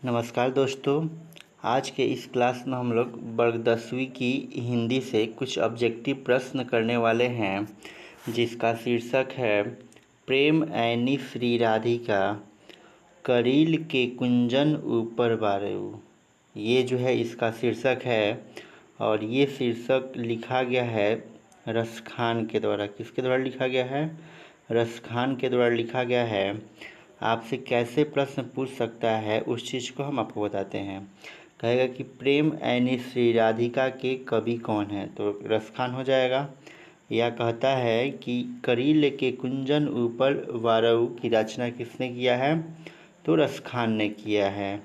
नमस्कार दोस्तों। आज के इस क्लास में हम लोग वर्ग 10वीं की हिंदी से कुछ ऑब्जेक्टिव प्रश्न करने वाले हैं, जिसका शीर्षक है प्रेम ऐनी श्री राधिका करील के कुंजन ऊपर बारेऊ। ये जो है इसका शीर्षक है और ये शीर्षक लिखा गया है रसखान के द्वारा। किसके द्वारा लिखा गया है? रसखान के द्वारा लिखा गया है। आपसे कैसे प्रश्न पूछ सकता है उस चीज़ को हम आपको बताते हैं। कहेगा कि प्रेम ऐनी श्री राधिका के कवि कौन है, तो रसखान हो जाएगा। या कहता है कि करील के कुंजन ऊपर वारऊ की रचना किसने किया है, तो रसखान ने किया है।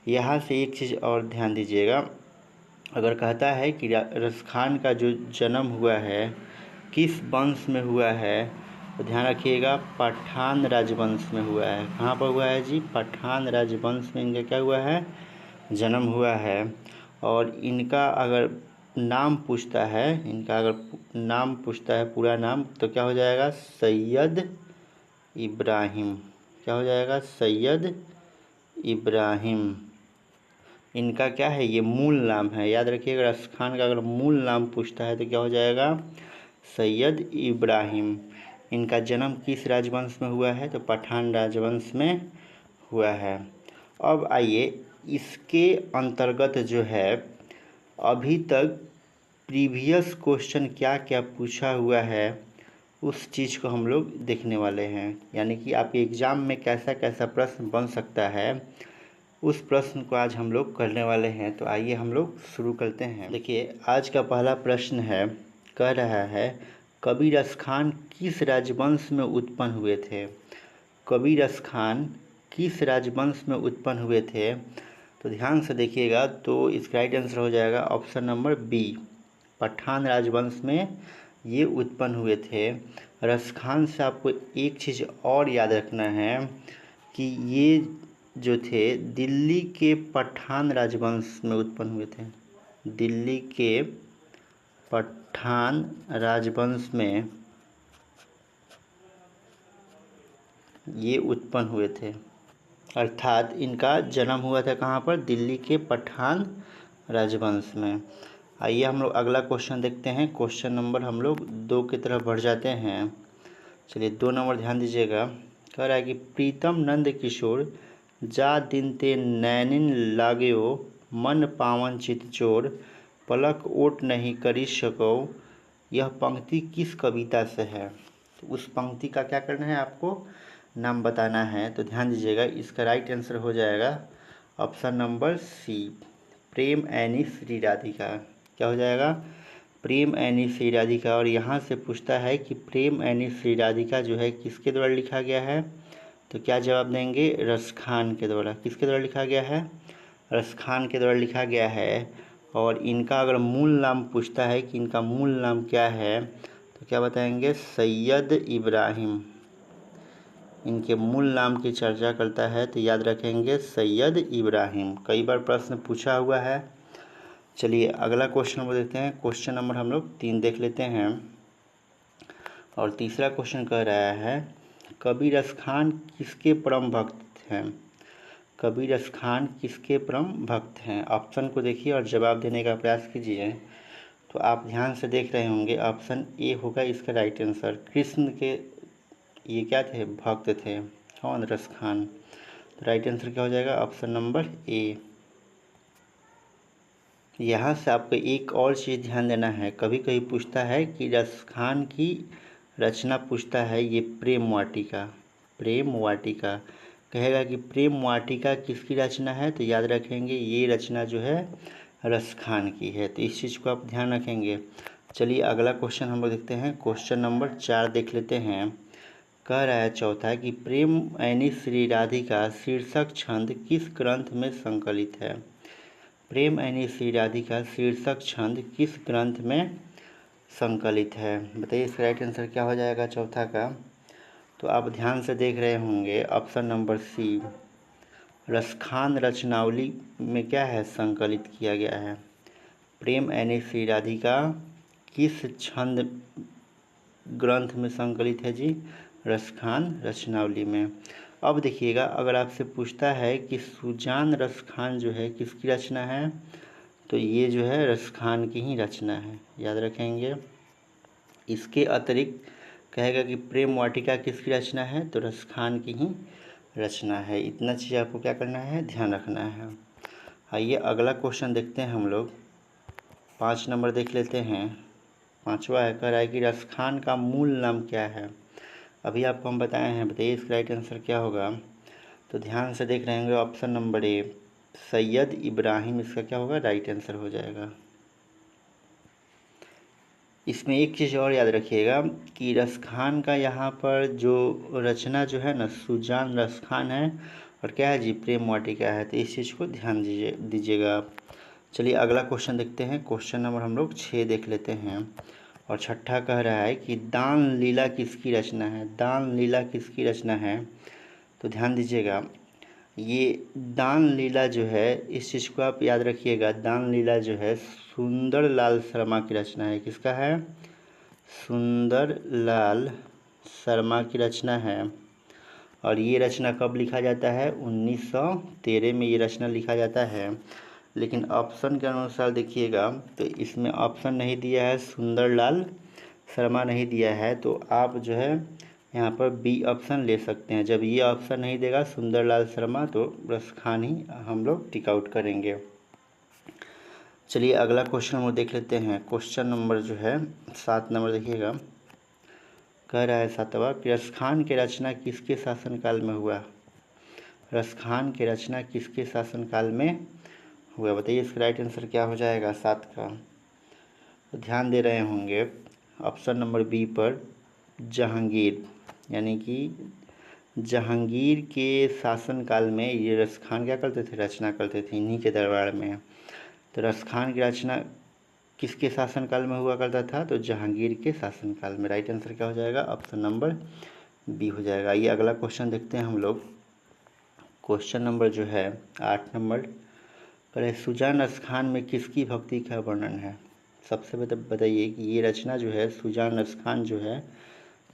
यहाँ से एक चीज़ और ध्यान दीजिएगा, अगर कहता है कि रसखान का जो जन्म हुआ है किस वंश में हुआ है, तो ध्यान रखिएगा पठान राजवंश में हुआ है। कहाँ पर हुआ है जी? पठान राजवंश में इनका क्या हुआ है? जन्म हुआ है। और इनका अगर नाम पूछता है, पूरा नाम, तो क्या हो जाएगा? सैयद इब्राहिम। क्या हो जाएगा? सैयद इब्राहिम। इनका क्या है? ये मूल नाम है। याद रखिएगा, रसखान का अगर मूल नाम पूछता है तो क्या हो जाएगा? सैयद इब्राहिम। इनका जन्म किस राजवंश में हुआ है, तो पठान राजवंश में हुआ है। अब आइए इसके अंतर्गत जो है अभी तक प्रीवियस क्वेश्चन क्या क्या पूछा हुआ है उस चीज़ को हम लोग देखने वाले हैं। यानी कि आपके एग्ज़ाम में कैसा कैसा प्रश्न बन सकता है उस प्रश्न को आज हम लोग करने वाले हैं। तो आइए हम लोग शुरू करते हैं। देखिए, आज का पहला प्रश्न है, कह रहा है कबीर रसखान किस राजवंश में उत्पन्न हुए थे? कबीर रसखान किस राजवंश में उत्पन्न हुए थे? तो ध्यान से देखिएगा, तो इसका राइट आंसर हो जाएगा ऑप्शन नंबर बी, पठान राजवंश में ये उत्पन्न हुए थे। रसखान से आपको एक चीज़ और याद रखना है कि ये जो थे दिल्ली के पठान राजवंश में उत्पन्न हुए थे। दिल्ली के पठान राजवंश में ये उत्पन्न हुए थे, अर्थात इनका जन्म हुआ था कहाँ पर? दिल्ली के पठान राजवंश में। आइए हम लोग अगला क्वेश्चन देखते हैं। क्वेश्चन नंबर हम लोग 2 की तरफ बढ़ जाते हैं। चलिए 2 नंबर ध्यान दीजिएगा। कह रहा है कि प्रीतम नंद किशोर जा दिन ते नैनिन लागेओ मन पावन चित चोर पलक ओट नहीं करी सको। यह पंक्ति किस कविता से है? तो उस पंक्ति का क्या करना है, आपको नाम बताना है। तो ध्यान दीजिएगा, इसका राइट आंसर हो जाएगा ऑप्शन नंबर सी, प्रेम ऐनी श्री राधिका। क्या हो जाएगा? प्रेम ऐनी श्री राधिका। और यहाँ से पूछता है कि प्रेम ऐनी श्री राधिका जो है किसके द्वारा लिखा गया है, तो क्या जवाब देंगे? रसखान के द्वारा। किसके द्वारा लिखा गया है? रसखान के द्वारा लिखा गया है। और इनका अगर मूल नाम पूछता है कि इनका मूल नाम क्या है, तो क्या बताएंगे? सैयद इब्राहिम। इनके मूल नाम की चर्चा करता है तो याद रखेंगे सैयद इब्राहिम। कई बार प्रश्न पूछा हुआ है। चलिए अगला क्वेश्चन नंबर देखते हैं। क्वेश्चन नंबर हम लोग 3 देख लेते हैं। और तीसरा क्वेश्चन कह रहा है कबीर रसखान किसके परम भक्त हैं? कबीर रसखान किसके परम भक्त हैं? ऑप्शन को देखिए और जवाब देने का प्रयास कीजिए। तो आप ध्यान से देख रहे होंगे, ऑप्शन ए होगा इसका राइट आंसर। कृष्ण के ये क्या थे? भक्त थे। कौन? रसखान। तो राइट आंसर क्या हो जाएगा? ऑप्शन नंबर ए। यहाँ से आपको एक और चीज़ ध्यान देना है, कभी कभी पूछता है कि रसखान की रचना पूछता है ये प्रेम वाटिका। प्रेम वाटिका कहेगा कि प्रेम वाटिका किसकी रचना है, तो याद रखेंगे ये रचना जो है रसखान की है। तो इस चीज़ को आप ध्यान रखेंगे। चलिए अगला क्वेश्चन हम लोग देखते हैं। क्वेश्चन नंबर 4 देख लेते हैं। कह रहा है चौथा कि प्रेम ऐनी श्री राधिका शीर्षक छंद किस ग्रंथ में संकलित है? प्रेम ऐनी श्री राधिका शीर्षक छंद किस ग्रंथ में संकलित है? बताइए इसका राइट आंसर क्या हो जाएगा चौथा का? तो आप ध्यान से देख रहे होंगे, ऑप्शन नंबर सी, रसखान रचनावली में क्या है? संकलित किया गया है। प्रेम ऐनी श्री राधिका किस छंद ग्रंथ में संकलित है जी? रसखान रचनावली में। अब देखिएगा, अगर आपसे पूछता है कि सुजान रसखान जो है किसकी रचना है, तो ये जो है रसखान की ही रचना है, याद रखेंगे। इसके अतिरिक्त कहेगा कि प्रेम वाटिका किसकी रचना है, तो रसखान की ही रचना है। इतना चीज़ आपको क्या करना है, ध्यान रखना है। आइए अगला क्वेश्चन देखते हैं हम लोग। 5 नंबर देख लेते हैं। 5वां है, कह रहा है कि रसखान का मूल नाम क्या है। अभी आपको हम बताए हैं, बताइए इसका राइट आंसर क्या होगा। तो ध्यान से देख रहे होंगे, ऑप्शन नंबर ए सैयद इब्राहिम इसका क्या होगा, राइट आंसर हो जाएगा। इसमें एक चीज़ और याद रखिएगा कि रसखान का यहाँ पर जो रचना जो है ना, सुजान रसखान है, और क्या है जी, प्रेम वाटिका है। तो इस चीज़ को ध्यान दीजिएगा आप। चलिए अगला क्वेश्चन देखते हैं। क्वेश्चन नंबर हम लोग 6 देख लेते हैं। और छठा कह रहा है कि दान लीला किसकी रचना है। दान लीला किसकी रचना है, तो ध्यान दीजिएगा। ये दान लीला जो है, इस चीज़ को आप याद रखिएगा, दान लीला जो है सुंदर लाल शर्मा की रचना है। किसका है, सुंदर लाल शर्मा की रचना है। और ये रचना कब लिखा जाता है, 1913 में ये रचना लिखा जाता है। लेकिन ऑप्शन के अनुसार देखिएगा, तो इसमें ऑप्शन नहीं दिया है, सुंदरलाल शर्मा नहीं दिया है, तो आप जो है यहाँ पर बी ऑप्शन ले सकते हैं। जब ये ऑप्शन नहीं देगा सुंदरलाल शर्मा, तो रसखान ही हम लोग टिक आउट करेंगे। चलिए अगला क्वेश्चन हम देख लेते हैं। क्वेश्चन नंबर जो है 7 नंबर देखिएगा। कह रहा है 7वां कि रसखान की रचना किसके शासनकाल में हुआ। रसखान की रचना किसके शासनकाल में हुआ, बताइए इसका राइट आंसर क्या हो जाएगा 7 का। तो ध्यान दे रहे होंगे ऑप्शन नंबर बी पर, जहांगीर, यानी कि जहांगीर के शासनकाल में ये रसखान क्या करते थे, रचना करते थे इन्हीं के दरबार में। तो रसखान की रचना किसके शासनकाल में हुआ करता था, तो जहांगीर के शासनकाल में। राइट आंसर क्या हो जाएगा, ऑप्शन नंबर बी हो जाएगा। ये अगला क्वेश्चन देखते हैं हम लोग। क्वेश्चन नंबर जो है 8 नंबर, पहले सुजान रसखान में किसकी भक्ति का वर्णन है। सबसे बताइए कि ये रचना जो है सुजान रसखान जो है,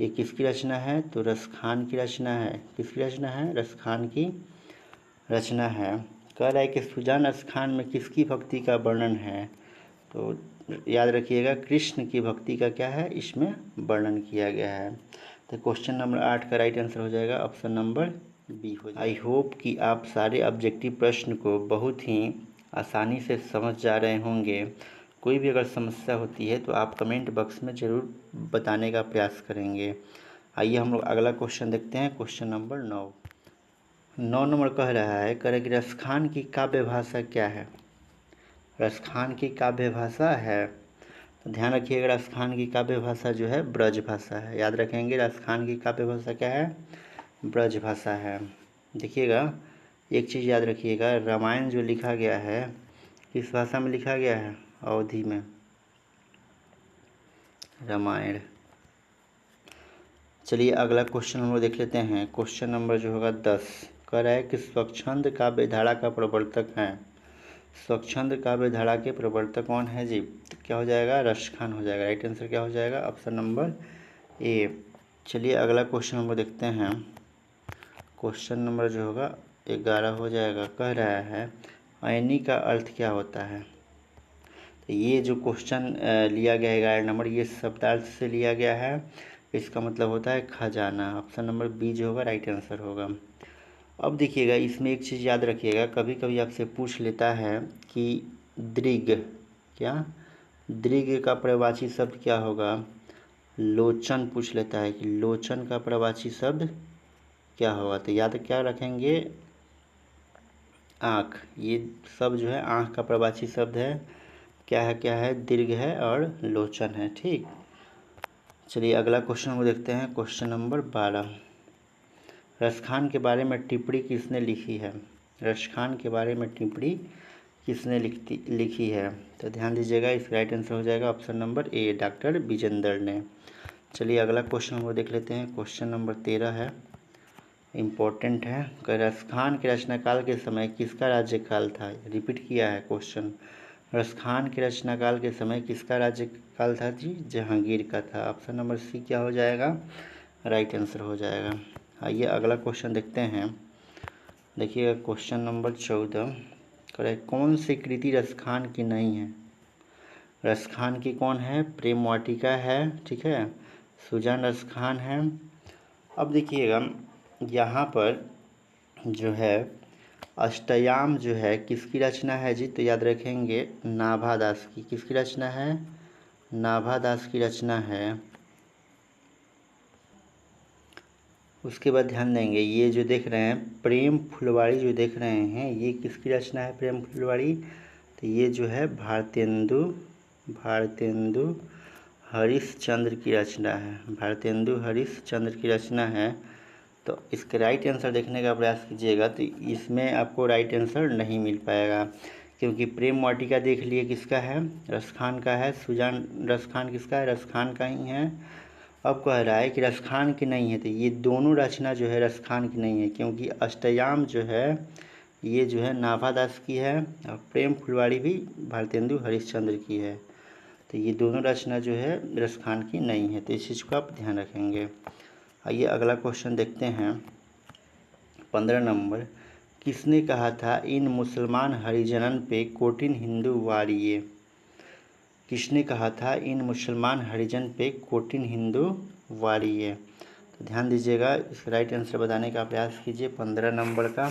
ये किसकी रचना है, तो रसखान की रचना है। किसकी रचना है, रसखान की रचना है। कह रहा है कि सुजान रसखान में किसकी भक्ति का वर्णन है, तो याद रखिएगा कृष्ण की भक्ति का क्या है, इसमें वर्णन किया गया है। तो क्वेश्चन नंबर 8 का राइट आंसर हो जाएगा ऑप्शन नंबर बी हो जाएगा। आई होप कि आप सारे ऑब्जेक्टिव प्रश्न को बहुत ही आसानी से समझ जा रहे होंगे। कोई भी अगर समस्या होती है तो आप कमेंट बॉक्स में ज़रूर बताने का प्रयास करेंगे। आइए हम लोग अगला क्वेश्चन देखते हैं। क्वेश्चन नंबर 9 नंबर कह रहा है, कि रसखान की काव्य भाषा क्या है। रसखान की काव्य भाषा है, तो ध्यान रखिएगा रसखान की काव्य भाषा जो है ब्रज भाषा है। याद रखेंगे रसखान की काव्य भाषा क्या है, ब्रज भाषा है। देखिएगा एक चीज़ याद रखिएगा, रामायण जो लिखा गया है किस भाषा में लिखा गया है, अवधी में रामायण। चलिए अगला क्वेश्चन हम लोग देख लेते हैं। क्वेश्चन नंबर जो होगा 10, कह रहा है कि स्वच्छंद काव्य धारा का प्रवर्तक है। स्वच्छंद काव्य धारा के प्रवर्तक कौन है जी, तो क्या हो जाएगा, रसखान हो जाएगा। राइट आंसर क्या हो जाएगा, ऑप्शन नंबर ए। चलिए अगला क्वेश्चन हम लोग देखते हैं। क्वेश्चन नंबर जो होगा 11 हो जाएगा। कह रहा है ऐनी का अर्थ क्या होता है। तो ये जो क्वेश्चन लिया गया है 11 नंबर, ये शब्दार्थ से लिया गया है। इसका मतलब होता है खजाना। ऑप्शन नंबर बी जो होगा राइट आंसर होगा। अब देखिएगा इसमें एक चीज़ याद रखिएगा, कभी कभी आपसे पूछ लेता है कि दृग, क्या दृग का प्रवाची शब्द क्या होगा। लोचन पूछ लेता है कि लोचन का प्रवाची शब्द क्या होगा। तो याद क्या रखेंगे, आँख। ये सब जो है आँख का प्रवाची शब्द है। क्या है, क्या है, दीर्घ है और लोचन है। ठीक, चलिए अगला क्वेश्चन हम देखते हैं। क्वेश्चन नंबर 12, रसखान के बारे में टिप्पणी किसने लिखी है। रसखान के बारे में टिप्पणी किसने लिखी है, तो ध्यान दीजिएगा इसका राइट आंसर हो जाएगा option number A, doctor Vijendra ने। चलिए अगला क्वेश्चन हम देख लेते हैं। क्वेश्चन नंबर 13 है, इम्पोर्टेंट है। रसखान के रचनाकाल के समय किसका राज्यकाल था। रिपीट किया है क्वेश्चन, रसखान के रचनाकाल के समय किसका राज्यकाल था जी, जहांगीर का था। ऑप्शन नंबर सी क्या हो जाएगा, राइट आंसर हो जाएगा। आइए अगला क्वेश्चन देखते हैं। देखिएगा क्वेश्चन नंबर 14 करेक्ट। कौन सी कृति रसखान की नहीं है? रसखान की कौन है? प्रेम वाटिका है, ठीक है, सुजान रसखान है। अब देखिएगा यहाँ पर जो है अष्टयाम जो है किसकी रचना है जी? तो याद रखेंगे नाभादास की। किसकी रचना है? नाभादास की रचना है। उसके बाद ध्यान देंगे ये जो देख रहे हैं प्रेम फुलवाड़ी जो देख रहे हैं ये किसकी रचना है? प्रेम फुलवाड़ी, तो ये जो है भारतेंदु हरिश्चंद्र की रचना है। भारतेंदु हरिश्चंद्र की रचना है। तो इसके राइट आंसर देखने का प्रयास कीजिएगा, तो इसमें आपको राइट आंसर नहीं मिल पाएगा, क्योंकि प्रेम वाटिका देख लिए किसका है? रसखान का है। सुजान रसखान किसका है? रसखान का ही है। अब कह रहा है कि रसखान की नहीं है, तो ये दोनों रचना जो है रसखान की नहीं है, क्योंकि अष्टयाम जो है ये जो है नाभादास की है और प्रेम फुलवाड़ी भी भारतेंदु हरिश्चंद्र की है। तो ये दोनों रचना जो है रसखान की नहीं है, तो इस चीज़ को आप ध्यान रखेंगे। आइए अगला क्वेश्चन देखते हैं 15 नंबर। किसने कहा था इन मुसलमान हरिजनन पे कोटिन हिंदू वारिये? किसने कहा था इन मुसलमान हरिजन पे कोटिन हिंदू वारिये? तो ध्यान दीजिएगा, इसका राइट आंसर बताने का प्रयास कीजिए। 15 नंबर का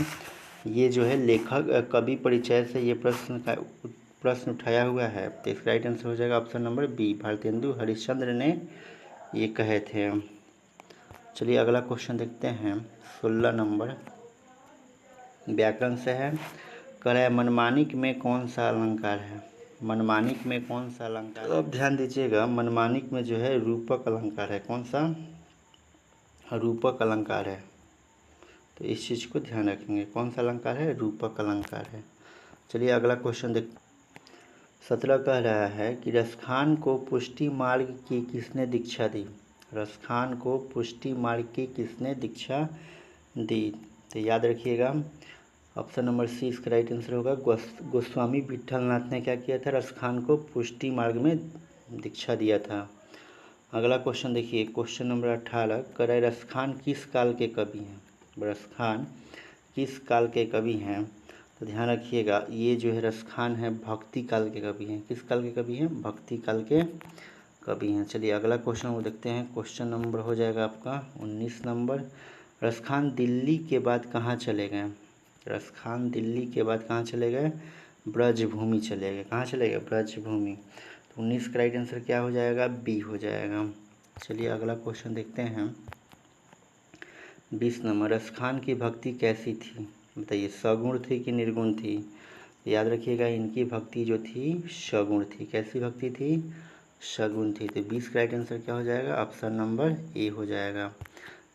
ये जो है लेखक कवि परिचय से ये प्रश्न उठाया हुआ है, तो इसका राइट आंसर हो जाएगा option number B, Bharatendu Harishchandra ने ये कहे थे। चलिए अगला क्वेश्चन देखते हैं 16 नंबर, व्याकरण से है। कह रहा है मनमानिक में कौन सा अलंकार है? मनमानिक में कौन सा अलंकार? तो अब ध्यान दीजिएगा, मनमानिक में जो है रूपक अलंकार है। कौन सा? रूपक अलंकार है। तो इस चीज़ को ध्यान रखेंगे, कौन सा अलंकार है? रूपक अलंकार है। चलिए अगला क्वेश्चन देख 17 कह रहा है कि रसखान को पुष्टि मार्ग की किसने दीक्षा दी? रसखान को पुष्टि मार्ग की किसने दीक्षा दी? तो याद रखिएगा ऑप्शन नंबर सी इसका राइट आंसर होगा। गोस्वामी विट्ठलनाथ ने क्या किया था? रसखान को पुष्टि मार्ग में दीक्षा दिया था। अगला क्वेश्चन देखिए क्वेश्चन नंबर 18 कह रहा है रसखान किस काल के कवि हैं? रसखान किस काल के कवि हैं? तो ध्यान रखिएगा ये जो है रसखान है भक्ति काल के कवि हैं। किस काल के कवि हैं? भक्ति काल के कवि हैं। चलिए अगला क्वेश्चन वो देखते हैं। क्वेश्चन नंबर हो जाएगा आपका 19 नंबर। रसखान दिल्ली के बाद कहाँ चले गए? रसखान दिल्ली के बाद कहाँ चले गए? ब्रजभूमि चले गए। कहाँ चले गए? ब्रजभूमि। तो 19 का राइट आंसर क्या हो जाएगा? बी हो जाएगा। चलिए अगला क्वेश्चन देखते हैं 20 नंबर। रसखान की भक्ति कैसी थी? बताइए, सगुण थी कि निर्गुण थी? याद रखिएगा इनकी भक्ति जो थी सगुण थी। कैसी भक्ति थी? सगुण थी। तो 20 का राइट आंसर क्या हो जाएगा? ऑप्शन नंबर ए हो जाएगा।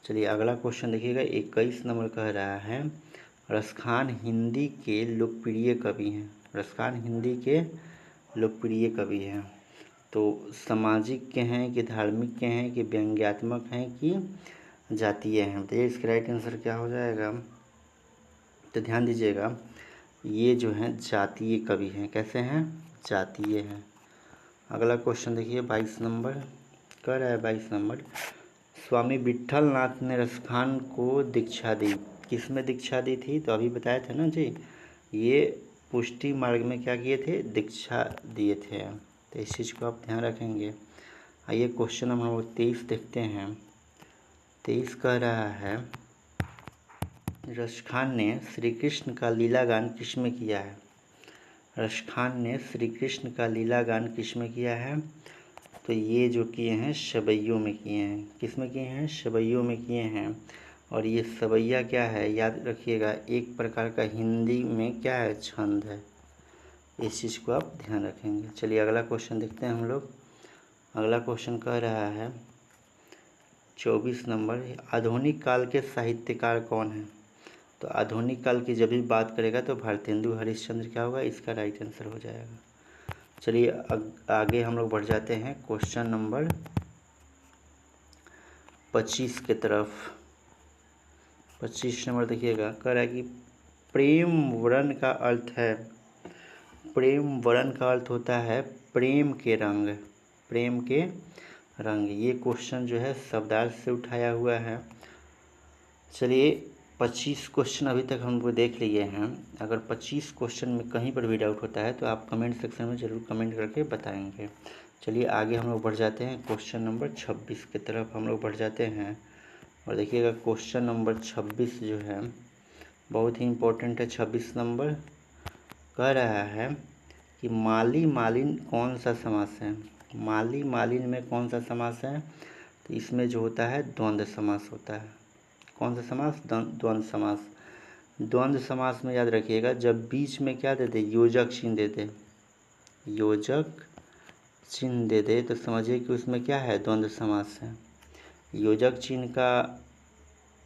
चलिए अगला क्वेश्चन देखिएगा 21 नंबर कह रहा है रसखान हिंदी के लोकप्रिय कवि हैं। रसखान हिंदी के लोकप्रिय कवि हैं। तो सामाजिक के हैं कि धार्मिक के हैं कि व्यंग्यात्मक हैं कि जातीय हैं? तो इसका राइट आंसर क्या हो जाएगा? तो ध्यान दीजिएगा ये जो हैं जातीय कवि हैं। कैसे हैं? जातीय हैं। अगला क्वेश्चन देखिए 22 नंबर कह रहा है 22 नंबर स्वामी विट्ठलनाथ ने रसखान को दीक्षा दी। किस में दीक्षा दी थी? तो अभी बताया था ना जी, ये पुष्टि मार्ग में क्या किए थे? दीक्षा दिए थे। तो इस चीज़ को आप ध्यान रखेंगे। आइए क्वेश्चन नंबर 23 देखते हैं। 23 कह रहा है रसखान ने श्री कृष्ण का लीला गान किस में किया है? रसखान ने श्री कृष्ण का लीला गान किस में किया है? तो ये जो किए हैं सवैयों में किए हैं। किस में किए हैं? सवैयों में किए हैं। और ये सवैया क्या है? याद रखिएगा एक प्रकार का हिंदी में क्या है? छंद है। इस चीज़ को आप ध्यान रखेंगे। चलिए अगला क्वेश्चन देखते हैं हम लोग। अगला क्वेश्चन कह रहा है 24 नंबर आधुनिक काल के साहित्यकार कौन है? तो आधुनिक काल की जब भी बात करेगा तो भारतेंदु हरिश्चंद्र क्या होगा? इसका राइट आंसर हो जाएगा। चलिए आगे हम लोग बढ़ जाते हैं क्वेश्चन नंबर 25 के तरफ। 25 नंबर देखिएगा कह रहा है कि प्रेम वर्ण का अर्थ है। प्रेम वर्ण का अर्थ होता है प्रेम के रंग। प्रेम के रंग। ये क्वेश्चन जो है शब्दार्थ से उठाया हुआ है। चलिए 25 क्वेश्चन अभी तक हम लोग देख लिए हैं। अगर 25 क्वेश्चन में कहीं पर भी डाउट होता है तो आप कमेंट सेक्शन में ज़रूर कमेंट करके बताएंगे। चलिए आगे हम लोग बढ़ जाते हैं, क्वेश्चन नंबर 26 की तरफ हम लोग बढ़ जाते हैं। और देखिएगा क्वेश्चन नंबर 26 जो है बहुत ही इम्पोर्टेंट है। 26 नंबर कह रहा है कि माली मालिन कौन सा समास है। माली मालिन में कौन सा समास है, तो इसमें जो होता है द्वंद्व समास होता है। कौन सा समास, द्वंद्व समास। द्वंद्व समास में याद रखिएगा जब बीच में क्या दे दे, योजक चिन्ह दे दे, योजक चिन्ह दे दे तो समझिए कि उसमें क्या है, द्वंद्व समास है। योजक चिन्ह का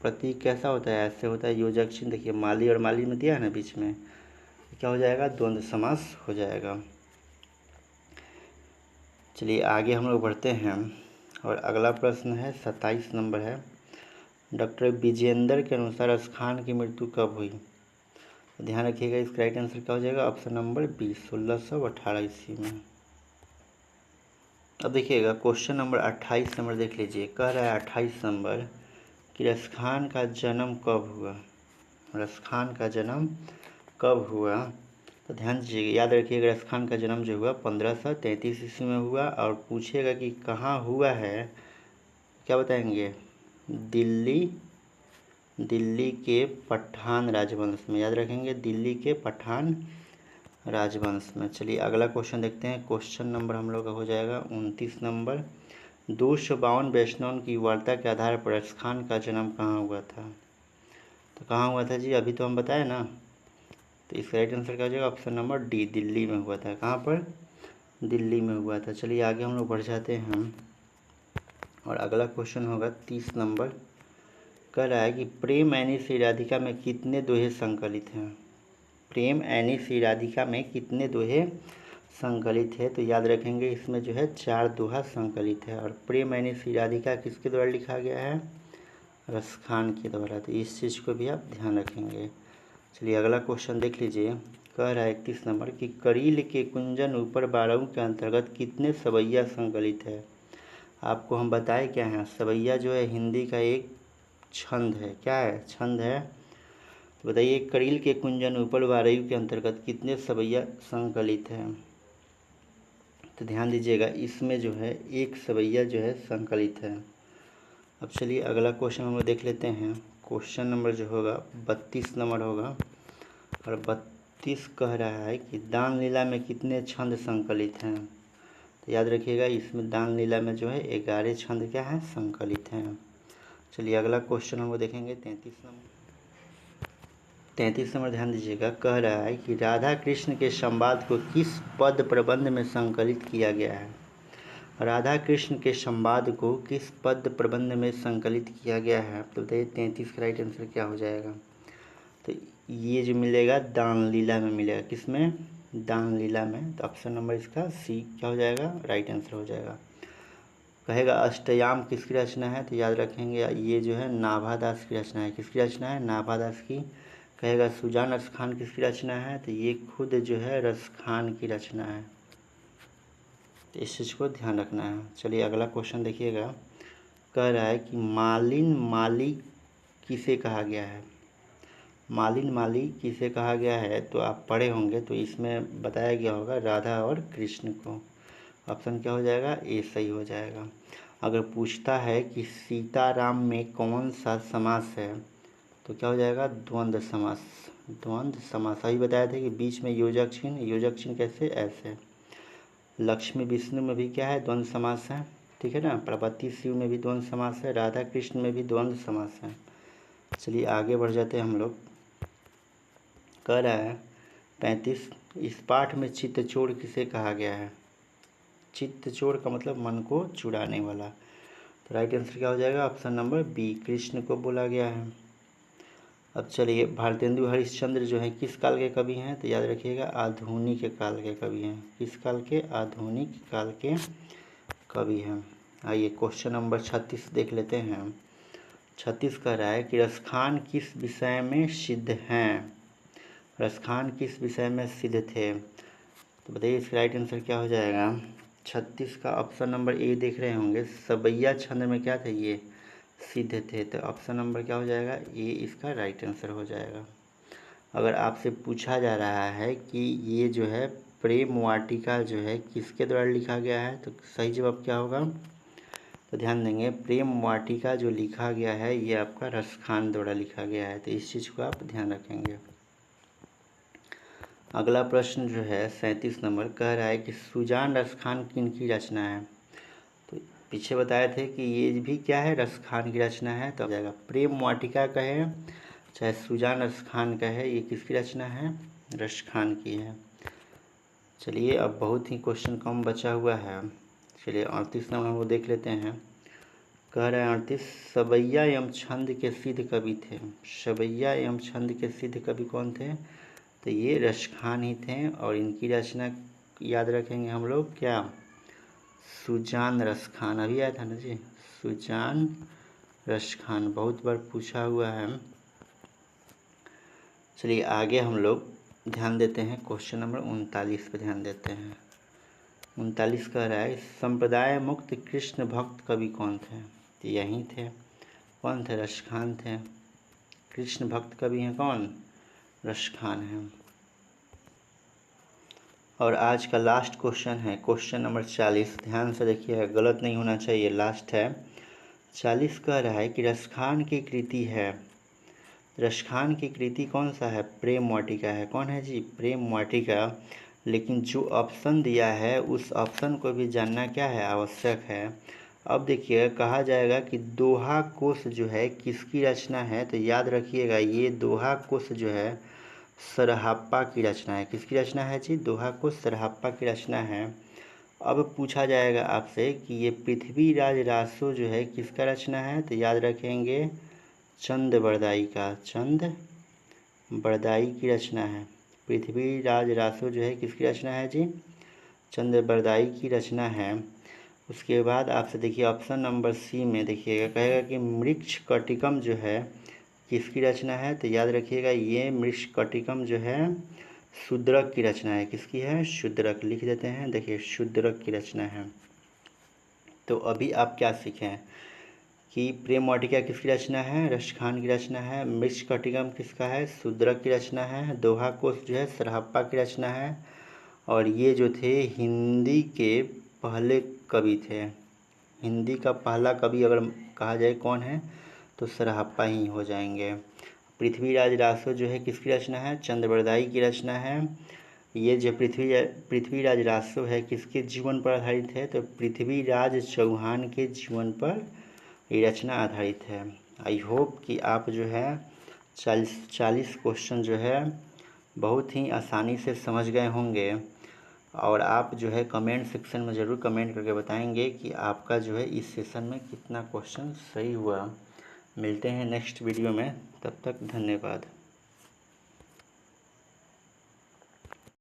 प्रतीक कैसा होता है, ऐसे होता है योजक चिन्ह। देखिए माली और माली में दिया है ना बीच में, क्या हो जाएगा, द्वंद्व समास हो जाएगा। चलिए आगे हम लोग बढ़ते हैं और अगला प्रश्न है 27 नंबर है। डॉक्टर विजेंद्र के अनुसार खान की मृत्यु कब हुई। तो ध्यान रखिएगा इसका राइट आंसर क्या हो जाएगा, ऑप्शन नंबर बी 1618 ईस्वी में। अब देखिएगा क्वेश्चन नंबर 28 नंबर देख लीजिए। कह रहा है 28 नंबर कि रसखान का जन्म कब हुआ। रसखान का जन्म कब हुआ, तो ध्यान दीजिएगा, याद रखिएगा रसखान का जन्म जो हुआ 1533 ईस्वी में हुआ। और पूछेगा कि कहाँ हुआ है, क्या बताएंगे, दिल्ली के पठान राजवंश में। याद रखेंगे दिल्ली के पठान राजवंश में। चलिए अगला क्वेश्चन देखते हैं। क्वेश्चन नंबर हम लोग का हो जाएगा 29 नंबर। 252 वैष्णव की वार्ता के आधार पर रसखान का जन्म कहाँ हुआ था। तो कहाँ हुआ था जी, अभी तो हम बताए ना। तो इसका राइट आंसर क्या हो जाएगा, ऑप्शन नंबर डी, दिल्ली में हुआ था। कहाँ पर, दिल्ली में हुआ था। चलिए आगे हम लोग बढ़ जाते हैं और अगला क्वेश्चन होगा 30 नंबर। कह रहा है कि प्रेम ऐनी से राधिका में कितने दोहे संकलित हैं। प्रेम ऐनी से राधिका में कितने दोहे संकलित है, तो याद रखेंगे इसमें जो है 4 दोहा संकलित है। और प्रेम ऐनी से राधिका किसके द्वारा लिखा गया है, रसखान के द्वारा। तो इस चीज़ को भी आप ध्यान रखेंगे। चलिए अगला क्वेश्चन देख लीजिए। कह रहा है 31 नंबर कि करील के कुंजन ऊपर बारहू के अंतर्गत कितने सवैया संकलित है। आपको हम बताए क्या हैं, सवैया जो है हिंदी का एक छंद है। क्या है, छंद है। तो बताइए करील के कुंजन ऊपर बारहू के अंतर्गत कितने सवैया संकलित है। तो ध्यान दीजिएगा इसमें जो है एक सवैया जो है संकलित है। अब चलिए अगला क्वेश्चन हम लोग देख लेते हैं। क्वेश्चन नंबर जो होगा 32 नंबर होगा। और 32 कह रहा है कि दान लीला में कितने छंद संकलित हैं। तो याद रखिएगा इसमें दान लीला में जो है 11 छंद क्या है, संकलित हैं। चलिए अगला क्वेश्चन हम लोग देखेंगे 33 नंबर ध्यान दीजिएगा। कह रहा है कि राधा कृष्ण के संवाद को किस पद प्रबंध में संकलित किया गया है। राधा कृष्ण के संवाद को किस पद प्रबंध में संकलित किया गया है। तो बताइए 33 का राइट आंसर क्या हो जाएगा। तो ये जो मिलेगा दान लीला में मिलेगा। किसमें, दान लीला में। तो ऑप्शन नंबर इसका सी क्या हो जाएगा, राइट आंसर हो जाएगा। कहेगा अष्टयाम किसकी रचना है, तो याद रखेंगे ये जो है नाभादास की रचना है। किसकी रचना है, नाभादास की। कहेगा सुजान रसखान किसकी रचना है, तो ये खुद जो है रसखान की रचना है। तो इस चीज़ को ध्यान रखना है। चलिए अगला क्वेश्चन देखिएगा। कह रहा है कि मालिन माली किसे कहा गया है। मालिन माली किसे कहा गया है, तो आप पढ़े होंगे तो इसमें बताया गया होगा राधा और कृष्ण को। ऑप्शन क्या हो जाएगा, ए सही हो जाएगा। अगर पूछता है कि सीताराम में कौन सा समास है, तो क्या हो जाएगा, द्वंद्व समास। द्वंद्व समास अभी बताया था कि बीच में योजक चिन्ह, योजक चिन्ह कैसे, ऐसे। लक्ष्मी विष्णु में भी क्या है, द्वंद्व समास है। ठीक है ना। पार्वती शिव में भी द्वंद्व समास है। राधा कृष्ण में भी द्वंद्व समास है। चलिए आगे बढ़ जाते हैं हम लोग। कह रहा है 35, इस पाठ में चित्तचोर किसे कहा गया है। चित्तचोर का मतलब मन को चुराने वाला। तो राइट आंसर क्या हो जाएगा, ऑप्शन नंबर बी, कृष्ण को बोला गया है। अब चलिए भारतेंदु हरिश्चंद्र जो है किस काल के कवि हैं, तो याद रखिएगा आधुनिक काल के कवि हैं। किस काल के, आधुनिक काल के कवि हैं। आइए क्वेश्चन नंबर 36 देख लेते हैं। 36 कह रहा है कि रसखान किस विषय में सिद्ध हैं। रसखान किस विषय में सिद्ध थे, तो बताइए इसका राइट आंसर क्या हो जाएगा। 36 का ऑप्शन नंबर ए देख रहे होंगे, सवैया छंद में क्या थे, ये सिद्ध थे। तो ऑप्शन नंबर क्या हो जाएगा, ये इसका राइट आंसर हो जाएगा। अगर आपसे पूछा जा रहा है कि ये जो है प्रेम वाटिका जो है किसके द्वारा लिखा गया है, तो सही जवाब क्या होगा, तो ध्यान देंगे प्रेम वाटिका जो लिखा गया है ये आपका रसखान द्वारा लिखा गया है। तो इस चीज़ को आप ध्यान रखेंगे। अगला प्रश्न जो है 37 नंबर कह रहा है कि सुजान रसखान किन की रचना है। तो पीछे बताए थे कि ये भी क्या है, रसखान की रचना है। तो आ जाएगा प्रेम वाटिका कहे चाहे सुजान रसखान कहे, ये किसकी रचना है, रसखान की है। चलिए अब बहुत ही क्वेश्चन कम बचा हुआ है। चलिए 38 नंबर वो देख लेते हैं। कह रहा है 38, सवैया एवं छंद के सिद्ध कवि थे। सवैया एवं छंद के सिद्ध कवि कौन थे, तो ये रसखान ही थे। और इनकी रचना याद रखेंगे हम लोग क्या, सुजान रसखान। अभी आया था ना जी, सुजान रसखान, बहुत बार पूछा हुआ है। चलिए आगे हम लोग ध्यान देते हैं, क्वेश्चन नंबर 39 पे ध्यान देते हैं। 39 कह रहा है संप्रदाय मुक्त कृष्ण भक्त कवि कौन थे, तो यही थे। कौन थे, रसखान थे। कृष्ण भक्त कवि हैं कौन, रसखान हैं। और आज का लास्ट क्वेश्चन है क्वेश्चन नंबर 40। ध्यान से देखिए, गलत नहीं होना चाहिए, लास्ट है। 40 कह रहा है कि रसखान की कृति है। रसखान की कृति कौन सा है, प्रेम वाटिका है। कौन है जी, प्रेम वाटिका। लेकिन जो ऑप्शन दिया है उस ऑप्शन को भी जानना क्या है, आवश्यक है। अब देखिए कहा जाएगा कि दोहा कोश जो है किसकी रचना है, तो याद रखिएगा ये दोहा कोश जो है सरहप्पा की रचना है। किसकी रचना है जी, दोहा कोश सरहप्पा की रचना है। अब पूछा जाएगा आपसे कि ये पृथ्वीराज रासो जो है किसका रचना है, तो याद रखेंगे चंद बरदाई का, चंद बरदाई की रचना है। पृथ्वीराज रासो जो है किसकी रचना है जी, चंद बरदाई की रचना है। उसके बाद आपसे देखिए ऑप्शन नंबर सी में देखिएगा, कहेगा कि मृक्ष कटिकम जो है किसकी रचना है, तो याद रखिएगा ये मृक्ष कटिकम जो है शूद्रक की रचना है। किसकी है, शूद्रक, लिख देते हैं। देखिए शूद्रक की रचना है। तो अभी आप क्या सीखें कि प्रेम वाटिका किसकी रचना है, रसखान की रचना है। मृक्ष कटिकम किसका है, शूद्रक की रचना है। दोहा कोश जो है सरहप्पा की रचना है। और ये जो थे हिंदी के पहले कवि थे। हिंदी का पहला कवि अगर कहा जाए कौन है, तो सरहप्पा ही हो जाएंगे। पृथ्वीराज रासो जो है किसकी रचना है, चंद बरदाई की रचना है। ये जो पृथ्वीराज रासो है किसके जीवन पर आधारित है, तो पृथ्वीराज चौहान के जीवन पर ये रचना आधारित है। आई होप कि आप जो है 40 क्वेश्चन जो है बहुत ही आसानी से समझ गए होंगे। और आप जो है कमेंट सेक्शन में ज़रूर कमेंट करके बताएंगे कि आपका जो है इस सेशन में कितना क्वेश्चन सही हुआ। मिलते हैं नेक्स्ट वीडियो में, तब तक धन्यवाद।